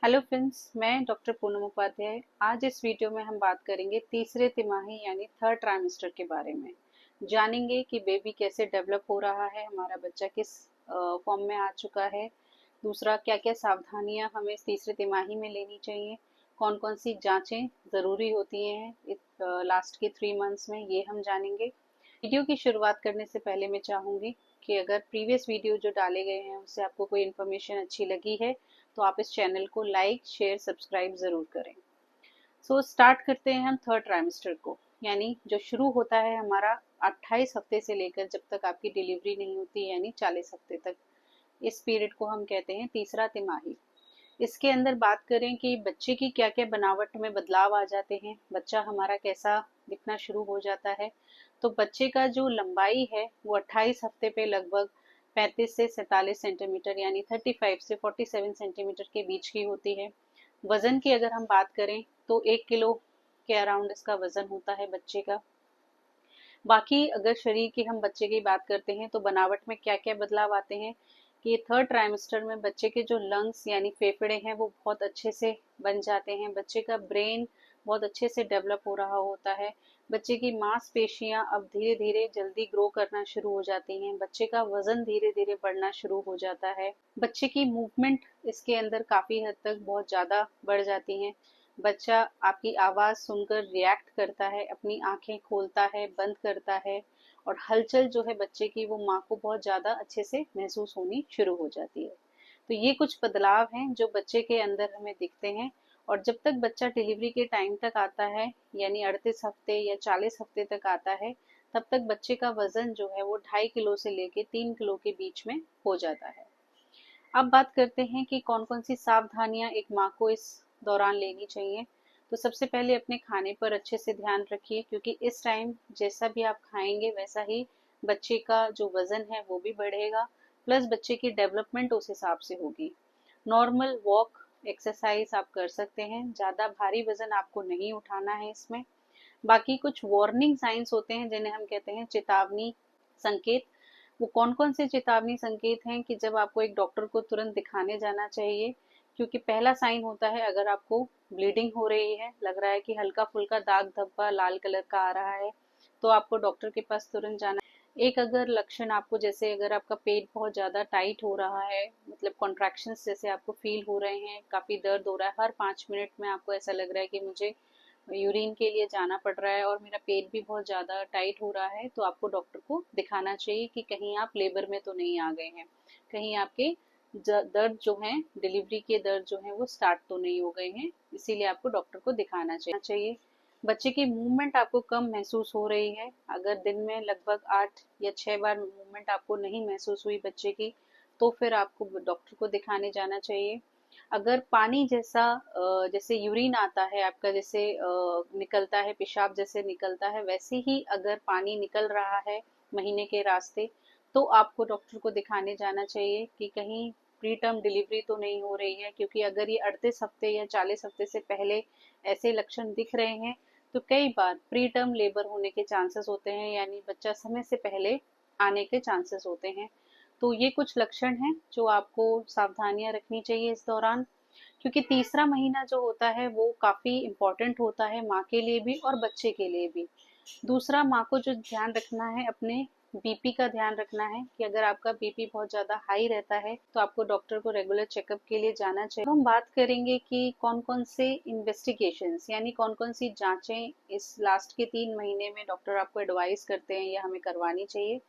Hello friends, मैं doctor Poonam Upadhyay. आज इस वीडियो में हम बात करेंगे तीसरे तिमाही यानी थर्ड ट्राइमेस्टर के बारे में। जानेंगे कि बेबी कैसे डेवलप हो रहा है, हमारा बच्चा किस फॉर्म में आ चुका है। दूसरा, क्या क्या सावधानियां हमें इस तीसरे तिमाही में लेनी चाहिए, कौन कौन सी जांचें ज़रूरी होती हैं इस लास्ट के 3 मंथ्स में, ये हम जानेंगे। वीडियो की शुरुआत करने से पहले मैं चाहूँगी कि अगर प्रीवियस वीडियो जो डाले गए हैं उससे आपको कोई इन्फॉर्मेशन अच्छी लगी है तो आप इस चैनल को लाइक शेयर सब्सक्राइब ज़रूर करें। स्टार्ट करते हैं हम थर्ड ट्राइमेस्टर को, यानी जो शुरू होता है हमारा 28 हफ्ते से लेकर जब तक आपकी डिलीवरी नहीं होती, यानी 40 हफ्ते तक। इस पीरियड को हम कहते हैं तीसरा तिमाही। इसके अंदर बात करें कि बच्चे की क्या क्या बनावट में बदलाव आ जाते हैं, बच्चा हमारा कैसा दिखना शुरू हो जाता है। तो बच्चे का जो लंबाई है वो 28 हफ्ते पे लगभग 35 से 47 सेंटीमीटर यानी 35 से 47 सेंटीमीटर के बीच की होती है। वजन की अगर हम बात करें तो 1 किलो के अराउंड इसका वजन होता है बच्चे का। बाकी अगर शरीर की हम बच्चे की बात करते हैं तो बनावट में क्या क्या बदलाव आते हैं कि थर्ड ट्राइमेस्टर में बच्चे के जो लंग्स यानी फेफड़े हैं वो बहुत अच्छे से बन जाते हैं, बच्चे का ब्रेन बहुत अच्छे से डेवलप हो रहा होता है, बच्चे की मांसपेशियां अब धीरे धीरे जल्दी ग्रो करना शुरू हो जाती हैं, बच्चे का वजन धीरे धीरे बढ़ना शुरू हो जाता है, बच्चे की मूवमेंट इसके अंदर काफी हद तक बहुत ज्यादा बढ़ जाती हैं। बच्चा आपकी आवाज सुनकर रिएक्ट करता है, अपनी आंखें खोलता है, बंद करता है, और हलचल जो है बच्चे की वो माँ को बहुत ज्यादा अच्छे से महसूस होनी शुरू हो जाती है। तो ये कुछ बदलाव हैं जो बच्चे के अंदर हमें दिखते हैं। और जब तक बच्चा डिलीवरी के टाइम तक आता है, यानी 38 हफ्ते या 40 हफ्ते तक आता है, तब तक बच्चे का वजन जो है वो 2.5 किलो से लेके 3 किलो के बीच में हो जाता है। अब बात करते हैं कि कौन कौन सी सावधानियां एक माँ को इस दौरान लेनी चाहिए। तो सबसे पहले अपने खाने पर अच्छे से ध्यान रखिए, क्योंकि इस टाइम जैसा भी आप खाएंगे वैसा ही बच्चे का जो वजन है वो भी बढ़ेगा, प्लस बच्चे की डेवलपमेंट उस हिसाब से होगी। नॉर्मल वॉक एक्सरसाइज आप कर सकते हैं, ज़्यादा भारी वजन आपको नहीं उठाना है इसमें। बाकी कुछ वार्निंग साइंस होते हैं जिन्हें हम कहते हैं चेतावनी संकेत। वो कौन कौन से चेतावनी संकेत हैं कि जब आपको एक डॉक्टर को तुरंत दिखाने जाना चाहिए, क्योंकि पहला साइन होता है अगर आपको ब्लीडिंग हो रही है, लग रहा है कि हल्का फुल्का दाग धब्बा लाल कलर का आ रहा है, तो आपको डॉक्टर के पास तुरंत जाना। एक अगर लक्षण आपको, जैसे अगर आपका पेट बहुत ज़्यादा टाइट हो रहा है, मतलब कॉन्ट्रैक्शंस जैसे आपको फील हो रहे हैं, काफ़ी दर्द हो रहा है, हर 5 मिनट में आपको ऐसा लग रहा है कि मुझे यूरिन के लिए जाना पड़ रहा है और मेरा पेट भी बहुत ज़्यादा टाइट हो रहा है, तो आपको डॉक्टर को दिखाना चाहिए कि कहीं आप लेबर में तो नहीं आ गए हैं, कहीं आपके दर्द जो हैं, डिलीवरी के दर्द जो हैं वो स्टार्ट तो नहीं हो गए हैं, इसीलिए आपको डॉक्टर को दिखाना चाहिए। बच्चे की मूवमेंट आपको कम महसूस हो रही है, अगर दिन में लगभग 8 या 6 बार मूवमेंट आपको नहीं महसूस हुई बच्चे की, तो फिर आपको डॉक्टर को दिखाने जाना चाहिए। अगर पानी जैसा जैसे यूरिन आता है आपका, जैसे निकलता है पेशाब जैसे निकलता है, वैसे ही अगर पानी निकल रहा है महीने के रास्ते, तो आपको डॉक्टर को दिखाने जाना चाहिए कि कहीं प्री टर्म डिलीवरी तो नहीं हो रही है, क्योंकि अगर ये 38 हफ्ते या 40 हफ्ते से पहले ऐसे लक्षण दिख रहे हैं तो कई बार प्री टर्म लेबर होने के चांसेस होते हैं, यानी बच्चा समय से पहले आने के चांसेस होते हैं। तो ये कुछ लक्षण हैं जो आपको सावधानियां रखनी चाहिए इस दौरान, क्योंकि तीसरा महीना जो होता है वो काफी इम्पोर्टेंट होता है माँ के लिए भी और बच्चे के लिए भी। दूसरा, माँ को जो ध्यान रखना है, अपने बीपी का ध्यान रखना है कि अगर आपका बीपी बहुत ज्यादा हाई रहता है तो आपको डॉक्टर को रेगुलर चेकअप के लिए जाना चाहिए। हम बात करेंगे कि कौन कौन से इन्वेस्टिगेशंस यानी कौन कौन सी जांचें इस लास्ट के 3 महीने में डॉक्टर आपको एडवाइस करते हैं या हमें करवानी चाहिए।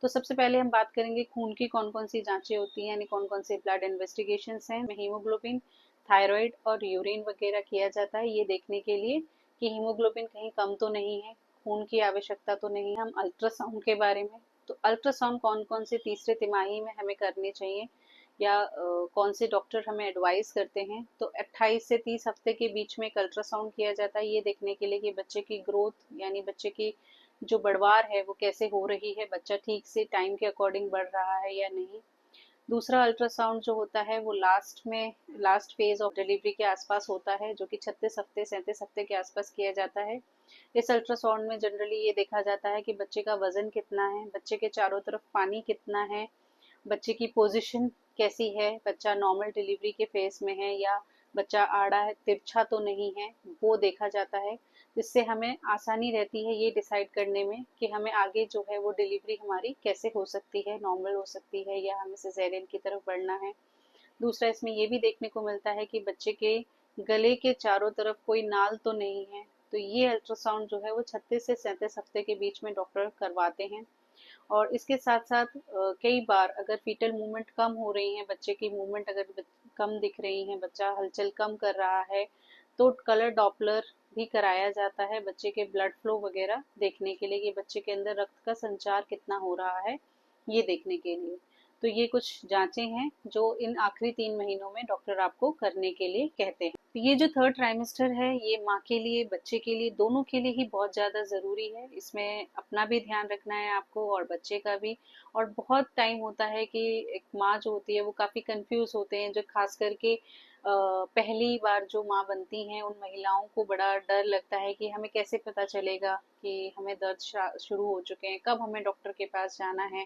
तो सबसे पहले हम बात करेंगे खून की कौन कौन सी जांचें होती हैं, यानी कौन कौन से ब्लड इन्वेस्टिगेशंस हैं। हीमोग्लोबिन, थायराइड और यूरिन वगैरह किया जाता है, ये देखने के लिए कि हीमोग्लोबिन कहीं कम तो नहीं है, खून की आवश्यकता तो नहीं। हम अल्ट्रासाउंड के बारे में, तो अल्ट्रासाउंड कौन कौन से तीसरे तिमाही में हमें करने चाहिए या कौन से डॉक्टर हमें एडवाइस करते हैं, तो 28 से 30 हफ्ते के बीच में एक अल्ट्रासाउंड किया जाता है, ये देखने के लिए कि बच्चे की ग्रोथ यानी बच्चे की जो बढ़वार है वो कैसे हो रही है, बच्चा ठीक से टाइम के अकॉर्डिंग बढ़ रहा है या नहीं। दूसरा अल्ट्रासाउंड जो होता है वो लास्ट फेज ऑफ डिलीवरी के आसपास होता है, जो कि 36 हफ्ते 37 हफ्ते के आसपास किया जाता है। इस अल्ट्रासाउंड में जनरली ये देखा जाता है कि बच्चे का वजन कितना है, बच्चे के चारों तरफ पानी कितना है, बच्चे की पोजीशन कैसी है, बच्चा नॉर्मल डिलीवरी के फेज में है या बच्चा आड़ा है, तिरछा तो नहीं है, वो देखा जाता है, जिससे हमें आसानी रहती है ये डिसाइड करने में कि हमें आगे जो है वो डिलीवरी हमारी कैसे हो सकती है, नॉर्मल हो सकती है या हमें सिजेरियन की तरफ बढ़ना है। दूसरा इसमें ये भी देखने को मिलता है कि बच्चे के गले के चारों तरफ कोई नाल तो नहीं है। तो ये अल्ट्रासाउंड जो है वो 36 से 37 हफ्ते के बीच में डॉक्टर करवाते हैं। और इसके साथ साथ कई बार अगर फीटल मूवमेंट कम हो रही है, बच्चे की मूवमेंट अगर कम दिख रही है, बच्चा हलचल कम कर रहा है, तो कलर डॉपलर भी कराया जाता है बच्चे के ब्लड फ्लो वगैरह देखने के लिए कि बच्चे के अंदर रक्त का संचार कितना हो रहा है, ये देखने के लिए। तो ये कुछ जांचें हैं जो इन आखिरी 3 महीनों में डॉक्टर आपको करने के लिए कहते हैं। तो ये जो थर्ड ट्राइमेस्टर है ये माँ के लिए, बच्चे के लिए, दोनों के लिए ही बहुत ज़्यादा ज़रूरी है। इसमें अपना भी ध्यान रखना है आपको और बच्चे का भी। और बहुत टाइम होता है कि एक माँ जो होती है वो काफ़ी कंफ्यूज होते हैं, जो खास करके पहली बार जो माँ बनती हैं उन महिलाओं को बड़ा डर लगता है कि हमें कैसे पता चलेगा कि हमें दर्द शुरू हो चुके हैं, कब हमें डॉक्टर के पास जाना है।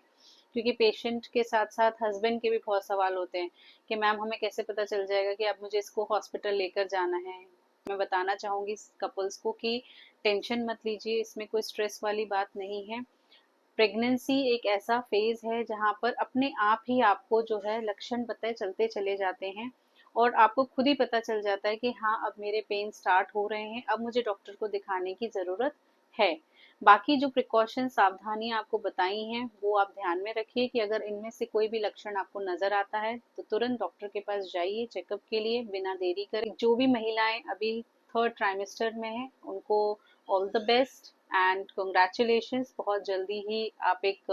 क्योंकि पेशेंट के साथ साथ हस्बैंड के भी बहुत सवाल होते हैं कि मैम हमें कैसे पता चल जाएगा कि अब मुझे इसको हॉस्पिटल लेकर जाना है। मैं बताना चाहूंगी कपल्स को कि टेंशन मत लीजिए, इसमें कोई स्ट्रेस वाली बात नहीं है। प्रेगनेंसी एक ऐसा फेज है जहाँ पर अपने आप ही आपको जो है लक्षण पता चलते चले जाते हैं और आपको खुद ही पता चल जाता है कि हाँ अब मेरे पेन स्टार्ट हो रहे हैं, अब मुझे डॉक्टर को दिखाने की जरूरत है। बाकी जो प्रिकॉशन सावधानियां आपको बताई हैं वो आप ध्यान में रखिए कि अगर इनमें से कोई भी लक्षण आपको नजर आता है तो तुरंत डॉक्टर के पास जाइए चेकअप के लिए, बिना देरी करें। जो भी महिलाएं अभी थर्ड ट्राइमेस्टर में हैं उनको all the best and congratulations. बहुत जल्दी ही आप एक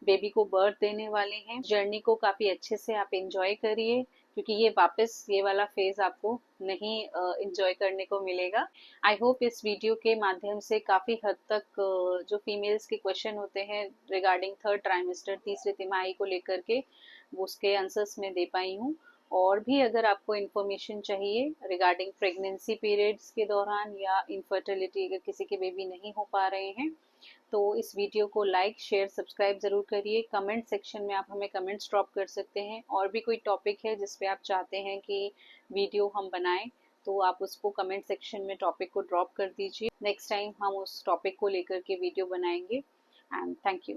बेबी को बर्थ देने वाले हैं। जर्नी को काफी अच्छे से आप एंजॉय करिए क्योंकि ये वापस ये वाला फेज आपको नहीं एंजॉय करने को मिलेगा। आई होप इस वीडियो के माध्यम से काफी हद तक जो फीमेल्स के क्वेश्चन होते हैं रिगार्डिंग थर्ड ट्राइमेस्टर, तीसरी तिमाही को लेकर के, वो उसके आंसर्स में दे पाई हूँ। और भी अगर आपको इन्फॉर्मेशन चाहिए रिगार्डिंग प्रेगनेंसी पीरियड्स के दौरान या इनफर्टिलिटी, अगर किसी के बेबी नहीं हो पा रहे हैं, तो इस वीडियो को लाइक शेयर सब्सक्राइब जरूर करिए। कमेंट सेक्शन में आप हमें कमेंट्स ड्रॉप कर सकते हैं। और भी कोई टॉपिक है जिस पे आप चाहते हैं कि वीडियो हम बनाएं तो आप उसको कमेंट सेक्शन में टॉपिक को ड्रॉप कर दीजिए। नेक्स्ट टाइम हम उस टॉपिक को लेकर के वीडियो बनाएंगे। And thank you.